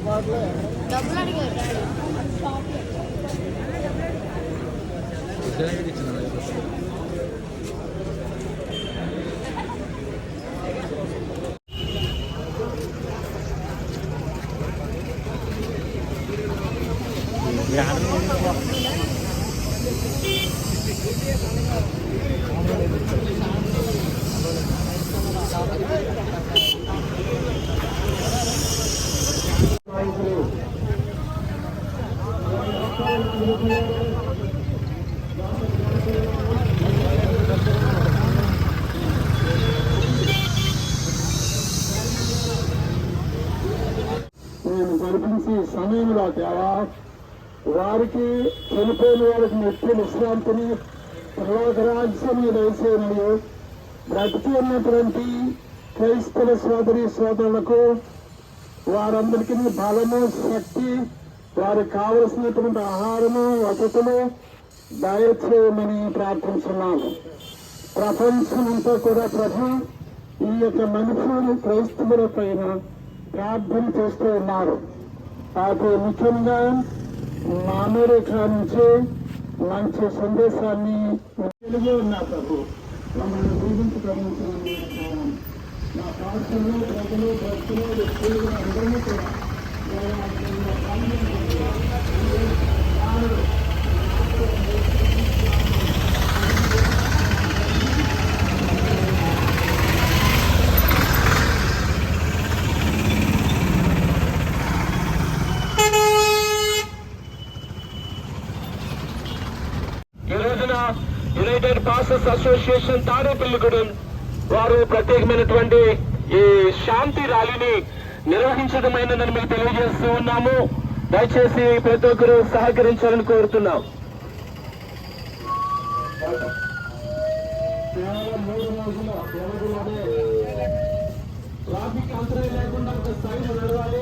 డబ్బులు అడిగారు నేను జరిపించే సమయంలో దేవా వారికి చనిపోయిన వారికి నిత్య విశ్రాంతిని పరలోక రాజ్యాన్ని దయచేయమని బ్రతికి ఉన్నటువంటి క్రైస్తవ సోదరి సోదరులకు వారందరికీ బలము శక్తి వారికి కావలసినటువంటి ఆహారము వసతులు దయచేయమని ప్రార్థించున్నాము. ప్రపంచమంతా కూడా ప్రభు ఈ యొక్క మనుషులు క్రైస్తవుల పైన ప్రార్థన చేస్తూ ఉన్నారు. అది ముఖ్యంగా అమెరికా నుంచి మంచి సందేశాన్ని తెలుగు ఉన్నా ప్రభు మమ్మల్ని దీవించుకోవాలని నా పాఠశాలలో ప్రజలు భక్తులు వ్యక్తులు అందరినీ కూడా యునైటెడ్ పాస్టర్స్ అసోసియేషన్ తాడేపల్లిగూడెం వారు ప్రత్యేకమైనటువంటి ఈ శాంతి ర్యాలీని నిర్వహించడమైనదని మీకు తెలియజేస్తూ ఉన్నాము. దయచేసి ప్రతి ఒక్కరూ సహకరించాలని కోరుతున్నాం. ట్రాఫిక్ అంతరం లేకుండా ఒక సైడ్ నడవాలి.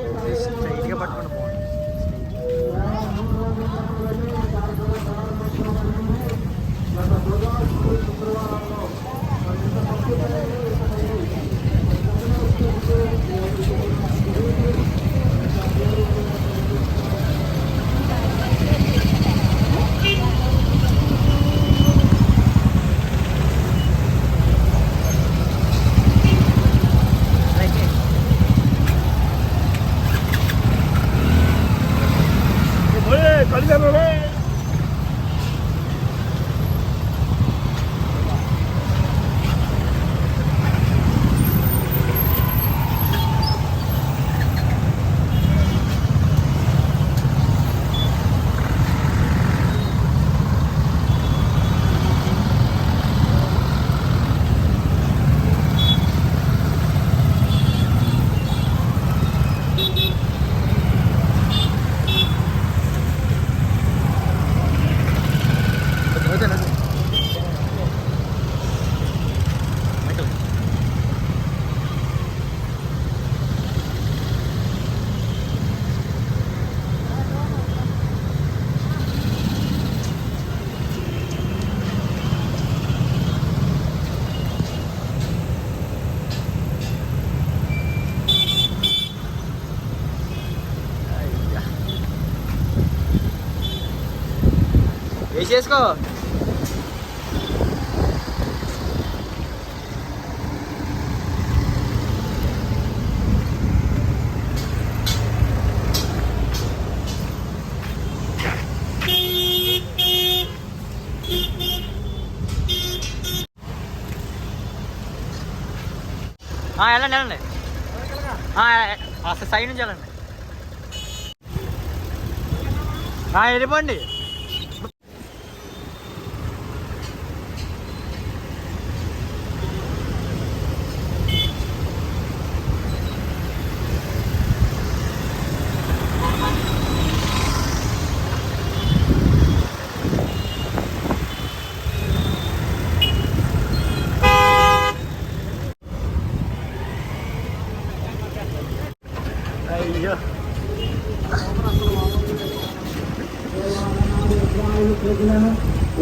వేసేసుకో. వెళ్ళండి వెళ్ళండి, సైడ్ నుంచి వెళ్ళండి, వెళ్ళిపోండి.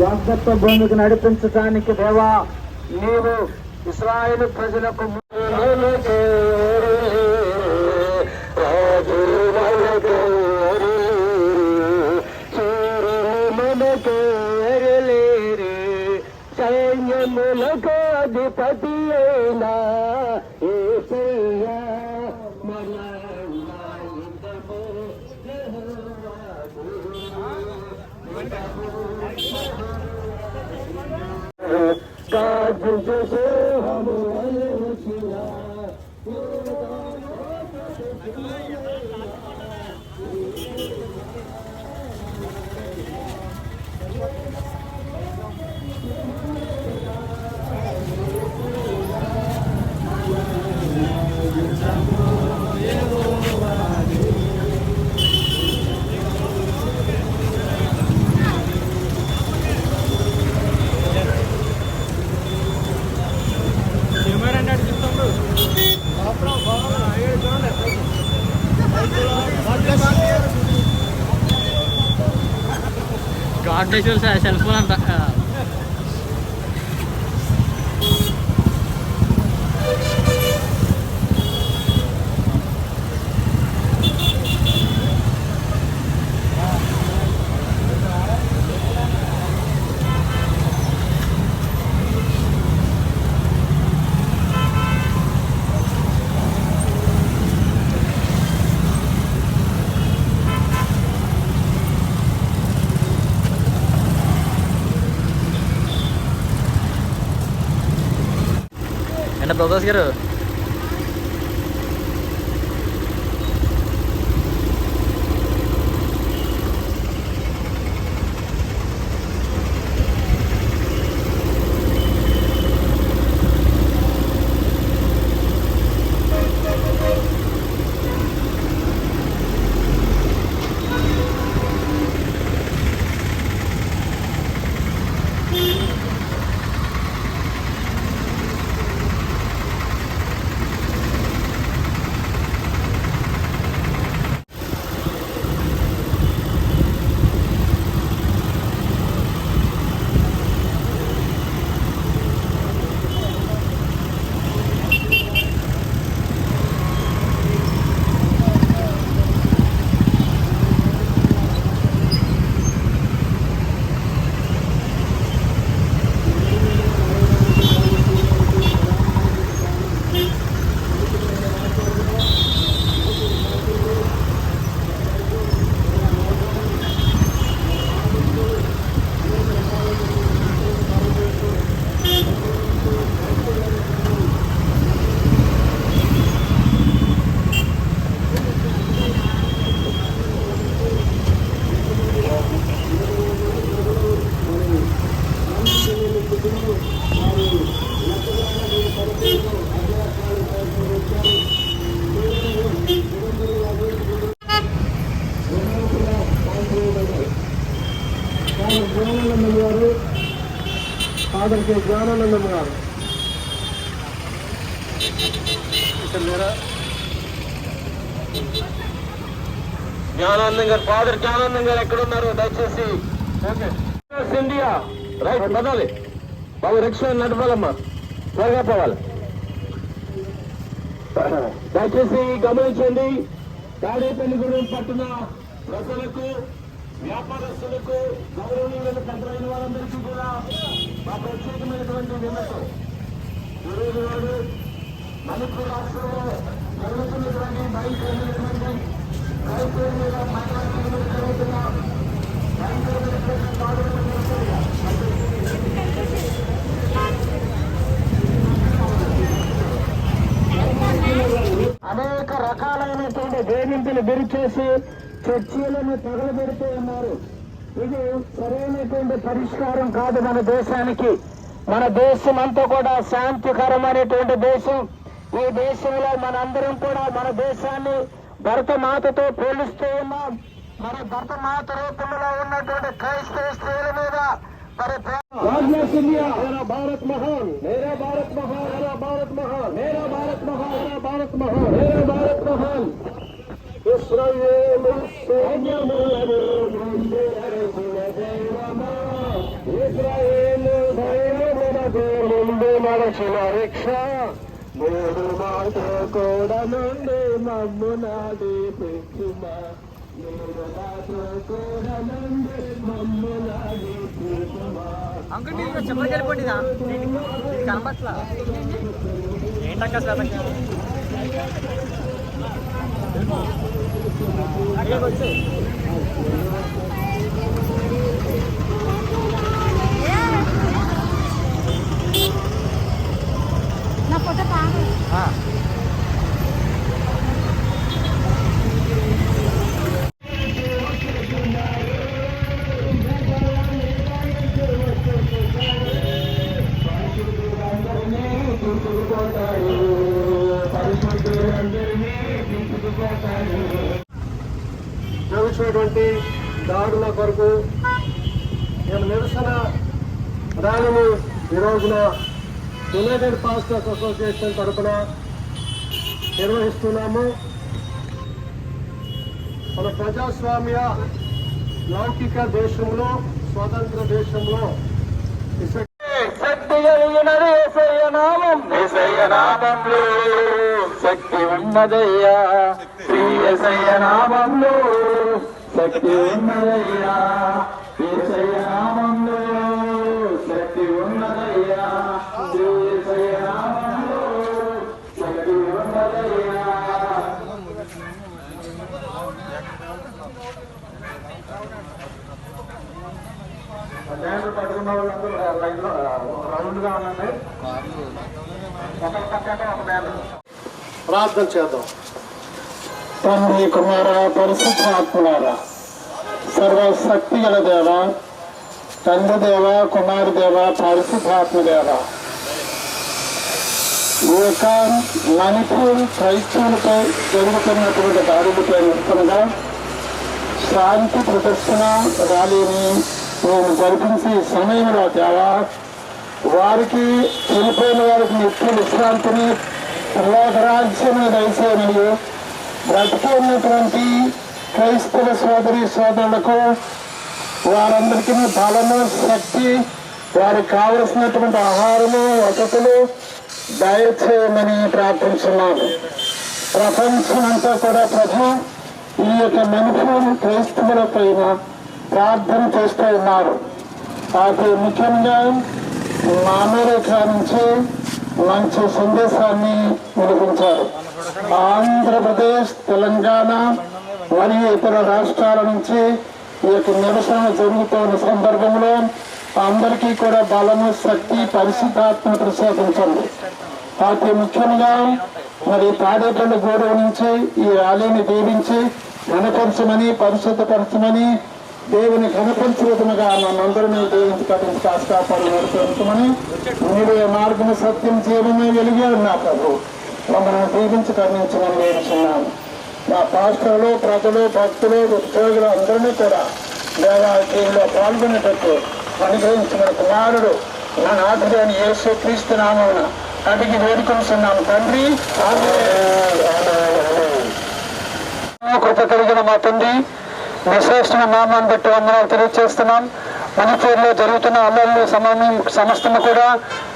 వాగ్దత్వ భూమికి నడిపించడానికి దేవా నీవు ఇశ్రాయేలు ప్రజలకు సేనాధిపతి అయినా యేసయ్యా మన గాజు సింహము వచ్చిన గాడ్ సెల్ ఫోన్ అంట. ఏంటో ప్రకాష్ గారు, జ్ఞానానందం గారు, ఫాదర్ కే జ్ఞానానందం గారు. జ్ఞానానందం గారు, ఫాదర్ జ్ఞానానందం గారు ఎక్కడున్నారు దయచేసి. ఇండియా రైట్ బదాలి బాబు, రిక్షా నడపాలమ్మా, త్వరగా పోవాలి. దయచేసి గమనించండి, తాడేపల్లిగూడెం పట్టణ ప్రజలకు, వ్యాపారస్తులకు, గౌరవనీయులకు, పెద్దలైన వారందరికీ కూడా మా ప్రత్యేకమైనటువంటి విన్నతం. ఈరోజు నాడు మణిపూర్ రాష్ట్రంలో జరుగుతున్నటువంటి భయంకరమైనటువంటి రైతుల మీద మైనారిటీల మీద జరుగుతున్న భయంకరమైనటువంటి దాడులను అనేక రకాలైనటువంటి వేధింపులు గురి చేసి చర్చీలను తగలబెడుతూ ఉన్నారు. ఇది సరైనటువంటి పరిష్కారం కాదు మన దేశానికి. మన దేశం అంతా కూడా శాంతికరమైనటువంటి దేశం. ఈ దేశంలో మనందరం కూడా మన దేశాన్ని భరతమాతతో పోలిస్తూ ఉన్నాం. మన భరతమాత రూపంలో ఉన్నటువంటి క్రైస్తవ స్త్రీల మీద మరి భారత్ మహాన్, మేరా భారత్ మహాన్, మేరా భారత్ మహాన్, మేరా భారత్ మహాన్, మేరా భారత్ మహాన్, మేరా భారత్ మహాన్. ఇశ్రాయేలు సైన్యములను ఇశ్రాయేలు సైన్యములకు ముందు నడచిన రిక్ష మూడు మాట కూడా నుండి మమ్ము నాడి పెంచిన అంకుల్ మీరు చెప్పకి వెళ్ళిపోండి కనపట్లా ఏంటక్క శ్వేతకి వచ్చి నా ఫోటో కాదు జరుగుతున్నటువంటి దాడుల కొరకు మేము నిరసన ర్యాలీని ఈ రోజున యునైటెడ్ పాస్టర్స్ అసోసియేషన్ తరఫున నిర్వహిస్తున్నాము. మన ప్రజాస్వామ్య లౌకిక దేశంలో, స్వతంత్ర దేశంలో శక్తి కలిగినది యేసయ్య నామం, యేసయ్య నామంలో శక్తి ఉన్నదయ్యా, యేసయ్య నామంలో శక్తి ఉన్నదయ్యా, యేసయ్య నామంలో శక్తి ఉన్నదయ్యా, యేసయ్య నామంలో శక్తి ఉన్నదయ్యా. బ్యానర్ పట్టుకున్న వాళ్ళందరూ లైన్ లో రౌండ్ గా ఉండండి. ఒక పక్కన ఒక బ్యానర్. ప్రార్థన చేద్దాం. తండ్రి, కుమార, పరిశుద్ధాత్మలారా, సర్వశక్తి గల దేవ, తండ్రి దేవ, కుమారి దేవ, పరిశుద్ధాత్మ దేవ, ఈ యొక్క మణిపూర్ క్రైస్తవులపై జరుగుతున్నటువంటి దాడులపై నిరసనగా శాంతి ప్రదర్శన ర్యాలీని మేము జరిపించి సమయంలో దేవా, వారికి చనిపోయిన వారికి నిత్య విశ్రాంతిని లోకరాజ్యాన్ని దయచేయమని, బ్రతికి ఉన్నటువంటి క్రైస్తవ సోదరి సోదరులకు వారందరికీ బలము, శక్తి, వారికి కావలసినటువంటి ఆహారము, వసతులు దయచేయమని ప్రార్థించున్నాను. ప్రపంచమంతా కూడా ప్రభు ఈ యొక్క మణిపూర్ క్రైస్తవుల పైన ప్రార్థన చేస్తూ ఉన్నారు. అయితే ముఖ్యంగా అమెరికా నుంచి మంచి సందేశాన్ని వినిపించారు. ఆంధ్రప్రదేశ్, తెలంగాణ మరియు ఇతర రాష్ట్రాల నుంచి ఈ యొక్క నిరసన జరుగుతున్న సందర్భంలో అందరికీ కూడా బలము, శక్తి, పరిశుద్ధాత్మ ప్రసాదించండి. అయితే ముఖ్యంగా మరి తాడేపల్లి గూడెం నుంచి ఈ ర్యాలీని దీవించి ఘనపరచమని, పరిశుద్ధపరచమని, దేవుని ఘనపరిచితముగా మనందరినీ దేవుని కట్టించి కాపాడు నడుపుతామని, మీరు మార్గం, సత్యం, జీవమే వెలిగే ఉన్నా ప్రభు మమ్మల్ని దీవించి కరుణించమని వేడుచున్నాను. మా పాస్టర్లు, ప్రజలు, భక్తులు, ఉద్యోగులు అందరినీ కూడా దేవాలయంలో పాల్గొనేటట్టు అనుగ్రహించిన కుమారుడు నా నాథుడైన యేసు క్రీస్తు నామమున అడిగి వేడుకొంటున్నాము తండ్రి. కృప కలిగిన మా తండ్రి, విశేషమైన నామాన్ని బట్టి వందనాలు తెలియజేస్తున్నాం. మణిపూర్లో జరుగుతున్న అల్లర్లు సమస్తము కూడా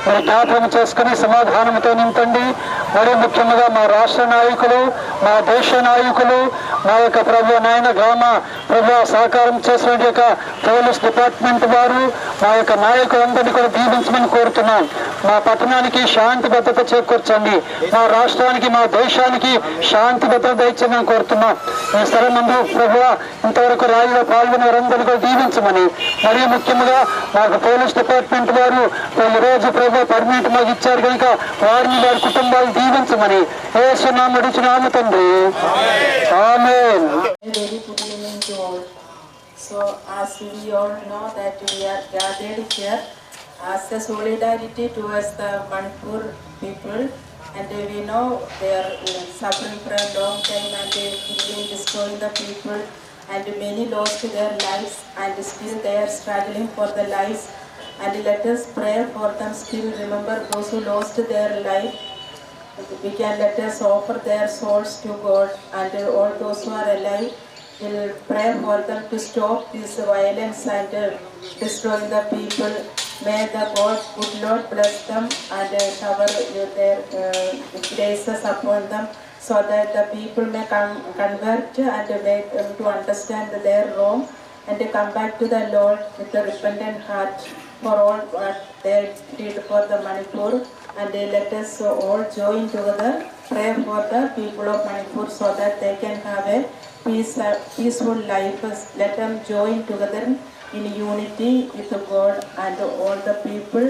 మీరు జ్ఞాపకం చేసుకుని సమాధానంతో నింపండి. మరీ ముఖ్యంగా మా రాష్ట్ర నాయకులు, మా దేశ నాయకులు, మా యొక్క ప్రభు నాయన గ్రామ ప్రభు సహకారం చేసిన యొక్క పోలీస్ డిపార్ట్మెంట్ వారు, మా యొక్క నాయకులందరినీ కూడా దీవించమని కోరుతున్నాం. మా పట్టణానికి శాంతి భద్రత చేకూర్చండి. మా రాష్ట్రానికి, మా దేశానికి శాంతి భద్రత ఇచ్చామని కోరుతున్నాం. ఈ స్థలం నందు ప్రభు ఇంతవరకు ర్యాలీలో పాల్గొనే వారందరినీ కూడా దీవించమని, మరియు ముఖ్యంగా మాకు పోలీస్ డిపార్ట్మెంట్ వారు ఈరోజు ప్రభు పర్మిట్ మాకు ఇచ్చారు కనుక వారిని, వారి కుటుంబాలు దీవించమని యేసు నామమున అడుగుచున్నాము తండ్రి. ఆమేన్. So as we all know that we are gathered here as a solidarity towards the Manipur people, and we know they are suffering for a long time and they are destroying the people, and many lost their lives and still they are struggling for the lives, and let us pray for them. Still remember those who lost their life. We can let us offer their souls to God, and all those who are alive will pray for them to stop this violence and destroying the people. May the God, good Lord, bless them and shower their graces upon them, so that the people may convert and make them to understand their wrong and to come back to the Lord with a repentant heart for all what they did for the Manipur. And let us all join together, pray for the people of Manipur so that they can have a peaceful life. Let them join together in unity with God and all the people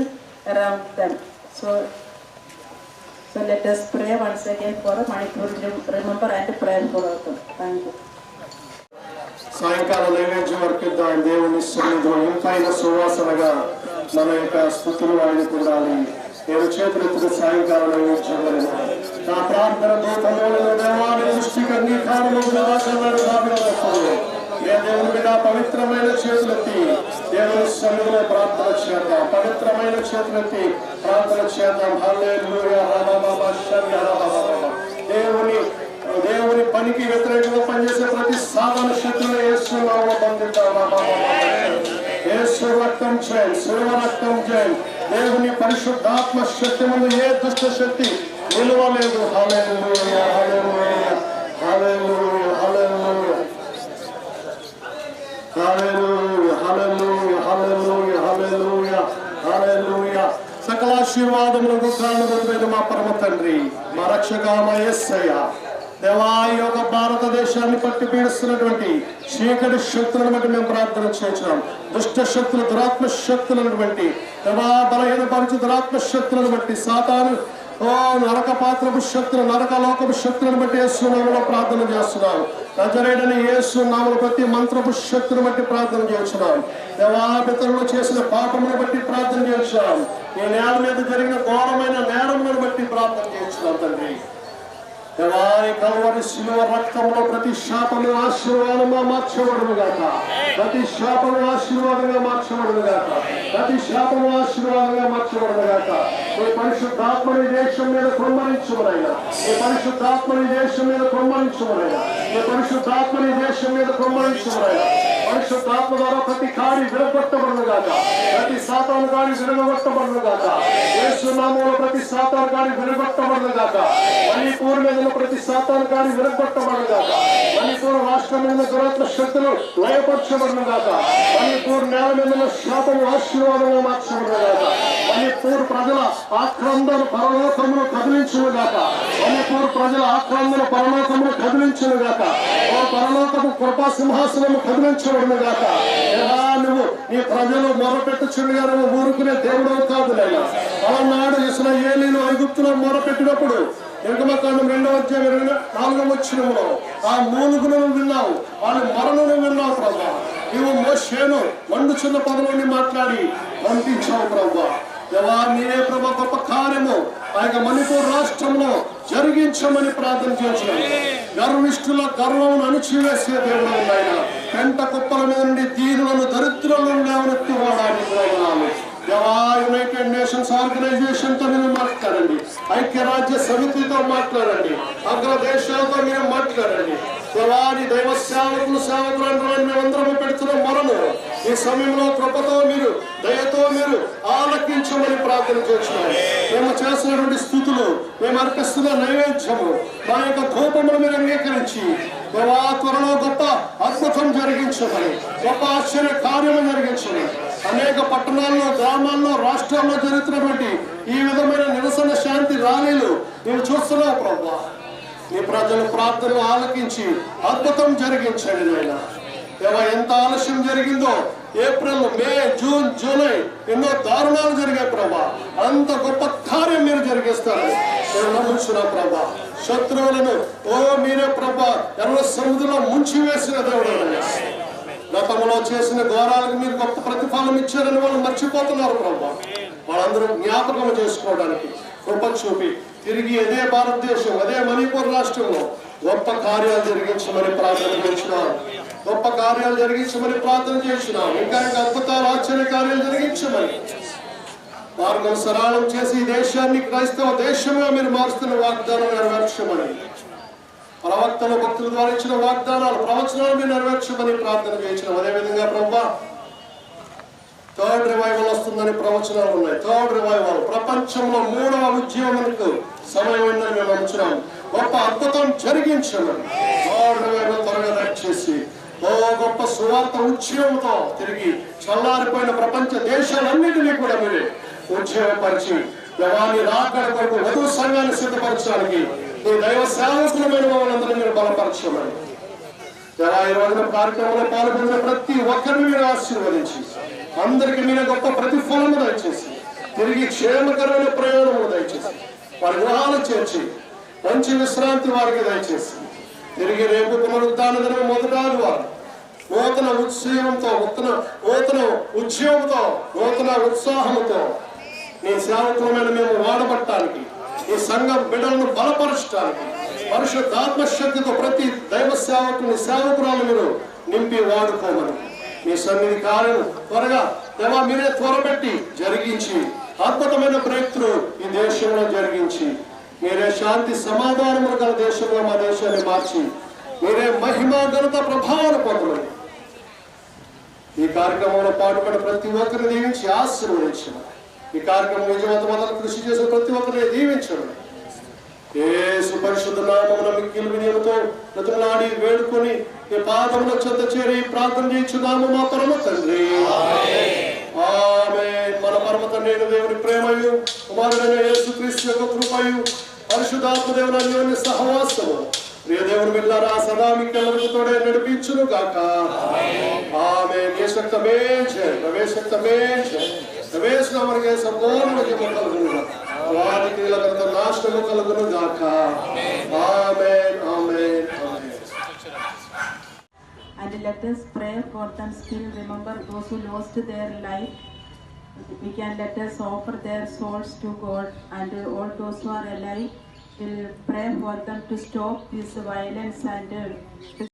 around them. So let us pray once again for Manipur. Remember and pray for them. Thank you. సాయంకాలం నైవేద్యం అర్పిద్దాం. దేవుని సన్నిధిలో ఇంపైన సువాసనగా మన యొక్క స్తుతులు ఆయన పొందాలి. నేను చేతులెత్తుకు సాయంకాలం నైవేద్యం నా ప్రార్థన దూతములను దేవాన్ని దృష్టికి అంగీకారము ఏ దేవుని మీద పవిత్రమైన చేతులెత్తి దేవుని సన్నిధిలో ప్రార్థన చేద్దాం. పవిత్రమైన చేతులెత్తి ప్రార్థన చేద్దాం. హల్లెలూయా. దేవుని పనికి వ్యతిరేకంగా పనిచేసే ప్రతి సాధన శక్తులను యేసు నామములో బంధిద్దాం. యేసు రక్తం చేయండి, శిలువ రక్తం చేయండి. దేవుని పరిశుద్ధాత్మ శక్తి ముందు ఏ దుష్ట శక్తి నిలవలేదు. హల్లెలూయా, హల్లెలూయా, హల్లెలూయా, హల్లెలూయా, హల్లెలూయా, హల్లెలూయా, హల్లెలూయా, హల్లెలూయా, హల్లెలూయా. సకల ఆశీర్వాదములకు కారణమైన మా పరమ తండ్రి, మా రక్షక మా యేసయ్య, దేవా ఈ యొక్క భారతదేశాన్ని పట్టి పీడిస్తున్నటువంటి చీకటి శక్తులను బట్టి మేము ప్రార్థన చేయించాం. దుష్ట శక్తులు, దురాత్మ శక్తులను బట్టి, దేవా బలహీనపరిచి దురాత్మ శక్తులను బట్టి, సాతాను నరక పాత్రపు శక్తులు, నరక లోకపు శక్తులను బట్టి యేసు నామములో ప్రార్థన చేస్తున్నాం. నజరేయుడైన యేసు నామములో ప్రతి మంత్రపు శక్తులను బట్టి ప్రార్థన చేస్తున్నాం. దేవా పితరులు చేసిన పాపములను బట్టి ప్రార్థన చేస్తున్నాం. ఈ నేల మీద జరిగిన ఘోరమైన నేరములను బట్టి ప్రార్థన చేస్తున్నాం తండ్రి. దేవాని కల్వరి శిలువ రక్తంలో ప్రతి శాపము ఆశీర్వాదంగా మార్చబడును గాక. ప్రతి శాపము ఆశీర్వాదంగా మార్చబడును గాక. ప్రతి శాపము ఆశీర్వాదంగా మార్చబడును గాక. ఈ పరిశుద్ధాత్మని దేశం మీద కుమ్మరించుమనైనా, ఈ పరిశుద్ధాత్మని దేశం మీద కుమ్మరించుమనైనా, ఈ పరిశుద్ధాత్మని దేశం మీద కుమ్మరించుమనైనా. పరిశుద్ధాత్మ ద్వారా ప్రతి కాడి విరగొట్టబడును గాక. ప్రతి సాతాను కాడి విరగొట్టబడును గాక. యేసు నామములో ప్రతి సాతాను కాడి విరగొట్టబడును గాక. మణిపూర్ మీద ప్రతి సాతాను కాడి విరగొట్టబడును గాక. మణిపూర్ రాష్ట్రం మీద దురాత్మ శక్తులు లయపరచబడును గాక. మణిపూర్ నేల మీద శాపము ఆశీర్వాదంగా మార్చబడును గాక. మణిపూర్ ప్రజల ఆక్రందన పరలోకమును కదిలించును గాక. మణిపూర్ ప్రజల ఆక్రందన పరలోకమును కదిలించును గాక. ఓ పరలోకము కృపా సింహాసనము కదిలించబడును గాక. ఎలా నువ్వు నీ ప్రజలు మొరపెట్టుచుండగా నువ్వు ఊరుకునే దేవుడు కాదులైనా. అలనాడు ఇశ్రాయేలీయులు ఐగుప్తులో మొరపెట్టినప్పుడు నిర్గమకాండం 2వ అధ్యాయం 4వ వచనంలో ఆ మూలుగులను విన్నావు, వాళ్ళ మరణను విన్నావు ప్రభా. నీవు మోషేను మండుచున్న పదవుని మాట్లాడి పంపించావు ప్రభా. దేవా నీవే ప్రభా గొప్ప కార్యము ఆ యొక్క మణిపూర్ రాష్ట్రంలో జరిగించమని ప్రార్థన చేస్తున్నాను. గర్విష్ఠుల గర్వమును అణిచివేసే దేవుడు ఆయన. పెంట కుప్పల మీద నుండి దీనులను దరిద్రులను లేవనెత్తి వాడాలి. యునైటెడ్ నేషన్స్ ఆర్గనైజేషన్ తో మీరు మాట్లాడండి. ఐక్యరాజ్య సమితితో మాట్లాడండి. అగ్ర దేశాలతో మీరు మాట్లాడండి. దేవాని దైవ సేవకులు సేవకులు మేమందరము పెడుతున్న మొరను ఈ సమయంలో కృపతో మీరు దయతో మీరు ఆలకించమని ప్రార్థన చేస్తున్నాము. మేము చేస్తున్నటువంటి స్థుతులు, మేము అర్పిస్తున్న నైవేద్యము, మా యొక్క కోపమును మీరు అంగీకరించి దేవా త్వరలో గొప్ప అద్భుతం జరిగించమని, గొప్ప ఆశ్చర్య కార్యము జరిగించమని. అనేక పట్టణాల్లో, గ్రామాల్లో, రాష్ట్రాల్లో జరుగుతున్నటువంటి ఈ విధమైన నిరసన శాంతి ర్యాలీలు మేము చూస్తున్నావు ప్రభా. నీ ప్రజలు ప్రార్థనలు ఆలకించి అద్భుతం జరిగించండి నాయనా. దేవా ఎంత ఆలస్యం జరిగిందో, ఏప్రిల్, మే, జూన్, జూలై ఎన్నో దారుణాలు జరిగాయి ప్రభా. అంత గొప్ప కార్యం మీరు జరిగిస్తారు నేను నమ్ముచున్నా ప్రభా. శత్రువులను మీరే ప్రభా ఎర్ర సముద్రంలో ముంచి వేసిన దేవుడు. గతంలో చేసిన ఘోరాలకు మీరు గొప్ప ప్రతిఫలం ఇచ్చారని వాళ్ళు మర్చిపోతున్నారు ప్రభా. వాళ్ళందరూ జ్ఞాపకం చేసుకోవడానికి కృప చూపి తిరిగి అదే భారతదేశం, అదే మణిపూర్ రాష్ట్రంలో గొప్ప కార్యాలు జరిగించమని ప్రార్థన చేసినాం. గొప్ప కార్యాలు జరిగించమని ప్రార్థన చేసినాం. ఇంకా అద్భుతాలు, ఆశ్చర్య కార్యాలు జరిగించమని, మార్గం సరళం చేసి ఈ దేశాన్ని క్రైస్తవ దేశంగా మీరు మారుస్తున్న వాగ్దానం నెరవేర్చమని, ప్రవక్తలు భక్తుల ద్వారా ఇచ్చిన వాగ్దానాలు, ప్రవచనాలు మీరు నెరవేర్చమని ప్రార్థన చేయించినాం. అదేవిధంగా ప్రభా థర్డ్ రివైవల్ వస్తుందని ప్రవచనాలు ఉన్నాయి. థర్డ్ రివైవల్ ప్రపంచంలో 3వ ఉద్యమానికి సమయమైందని మేము నమ్ముతున్నాం. గొప్ప అద్భుతం జరిగించమని థర్డ్ రివైవల్ త్వరగా దయచేసి గొప్ప సువార్త ఉద్యమంతో తిరిగి చల్లారిపోయిన ప్రపంచ దేశాలన్నింటినీ కూడా మీరే ఉద్యోగపరిచి దేవాన్ని రాకడ కొరకు వధువు సంఘాన్ని సిద్ధపరచడానికి ఈ దైవ సేవకులమైన వాళ్ళందరూ మీరు బలపరచమని దేవా ఈ రోజున కార్యక్రమంలో పాల్గొన్న ప్రతి ఒక్కరిని మీరు ఆశీర్వదించి అందరికీ మీరు గొప్ప ప్రతిఫలము దయచేసి తిరిగి క్షేమకరమైన ప్రయాణము దయచేసి వారి గృహాలు చేర్చి మంచి విశ్రాంతి వారికి దయచేసి తిరిగి రేపు పునరుద్ధాన దినం మొదటి వారు నూతన ఉత్సవంతో నూతన ఉద్యమంతో నూతన ఉత్సాహంతో నీ సేవకులమైన మేము వాడబట్టడానికి ఈ సంఘం బిడ్డలను బలపరచడానికి పరిశుద్ధాత్మ శక్తితో ప్రతి దైవ సేవకురాలు మీరు నింపి వాడుకోమని మీ సన్నిధి కార్యం త్వరగా దేవా మీరే త్వరపెట్టి జరిగించి అద్భుతమైన బ్రేక్ ఈ దేశంలో జరిగించి మీరే శాంతి సమాధానములు గల దేశంలో మా దేశాన్ని మార్చి మీరే మహిమ ఘనత ప్రభావాలు పొందమని ఈ కార్యక్రమంలో పాటుపడి ప్రతి ఒక్కరిని దీవించి ఆశీర్వదించమని ఈ కార్యక్రమం విజయవంతం కృషి చేసిన ప్రతి ఒక్కరిని దీవించమని యేసు పరిశుద్ధ నామమున మిక్కిలి వినయముతో బ్రతిమలాడి వేడుకొని ఈ పాదముల చెంత చేరి ప్రార్థన చేయించున్నాము మా పరమ తండ్రి. ఆమేన్. మన పరమ తండ్రి దేవుని ప్రేమయు కుమారుడైన యేసుక్రీస్తు యొక్క కృపయు పరిశుద్ధాత్మ దేవుని అన్యోన్య సహవాసము ప్రియ దేవుని బిడ్డలారా సదా మీకెల్లరికీ తోడే నడిపించును గాక. ఆమేన్. యేసక్తమే జయ ప్రవేశక్తమే జయ ప్రవేశం మనకి సంపూర్ణ జీవం కలుగును వారికి నాశనము కలుగును గాక. ఆమేన్ ఆమేన్ ఆమేన్. And let us pray for them. Still remember those who lost their life. We can let us offer their souls to God, and all those who are alive will pray for them to stop this violence and